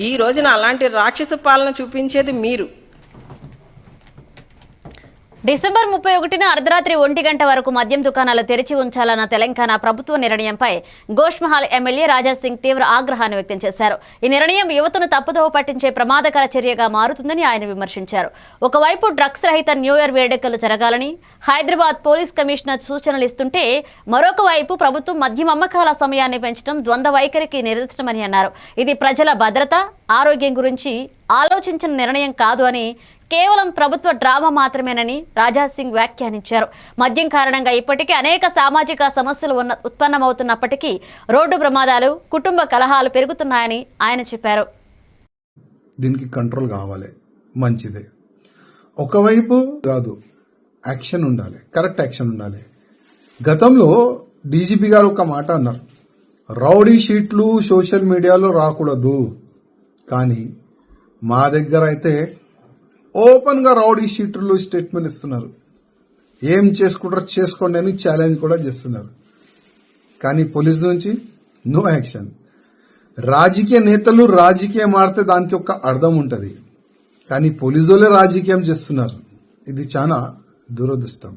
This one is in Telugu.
ఈ రోజున అలాంటి రాక్షస పాలన చూపించేది మీరు. డిసెంబర్ 31న అర్ధరాత్రి 1 గంట వరకు మద్యం దుకాణాలు తెరిచి ఉంచాలన్న తెలంగాణ ప్రభుత్వ నిర్ణయంపై గోష్మహల్ ఎమ్మెల్యే రాజాసింగ్ తీవ్ర ఆగ్రహాన్ని వ్యక్తం చేశారు. ఈ నిర్ణయం యువతను తప్పుదోవ పట్టించే ప్రమాదకర చర్యగా మారుతుందని ఆయన విమర్శించారు. ఒకవైపు డ్రగ్స్ రహిత న్యూ ఇయర్ వేడుకలు జరగాలని హైదరాబాద్ పోలీస్ కమిషనర్ సూచనలు ఇస్తుంటే, మరొక వైపు ప్రభుత్వం మద్యం అమ్మకాల సమయాన్ని పెంచడం ద్వంద్వ వైఖరికి నిదర్శనమని అన్నారు. ఇది ప్రజల భద్రత, ఆరోగ్యం గురించి ఆలోచించిన నిర్ణయం కాదు అని, కేవలం ప్రభుత్వ డ్రామా మాత్రమేనని రాజాసింగ్ వ్యాఖ్యానించారు. మద్యం కారణంగా ఇప్పటికే అనేక సామాజిక సమస్యలు ఉత్పన్నమవుతున్నప్పటికీ రోడ్డు ప్రమాదాలు, కుటుంబ కలహాలు పెరుగుతున్నాయని ఆయన చెప్పారు. దీనికి కంట్రోల్ కావాలి, మంచిదే. ఒకవైపు కాదు, యాక్షన్ ఉండాలి, కరెక్ట్ యాక్షన్ ఉండాలి. గతంలో డీజీపీ గారు ఒక మాట అన్నారు, రౌడీ షీట్లు సోషల్ మీడియాలో రాకూడదు. కానీ మా దగ్గర అయితే ఓపెన్ గా రౌడీ షీటర్లు స్టేట్మెంట్ ఇస్తున్నారు. ఏం చేసుకుంటారో చేసుకోండి అని ఛాలెంజ్ కూడా చేస్తున్నారు. కానీ పోలీసు నుంచి నో యాక్షన్. రాజకీయ నేతలు రాజకీయం ఆడితే దానికి ఒక అర్థం ఉంటది, కానీ పోలీసులే రాజకీయం చేస్తున్నారు. ఇది చాలా దురదృష్టం.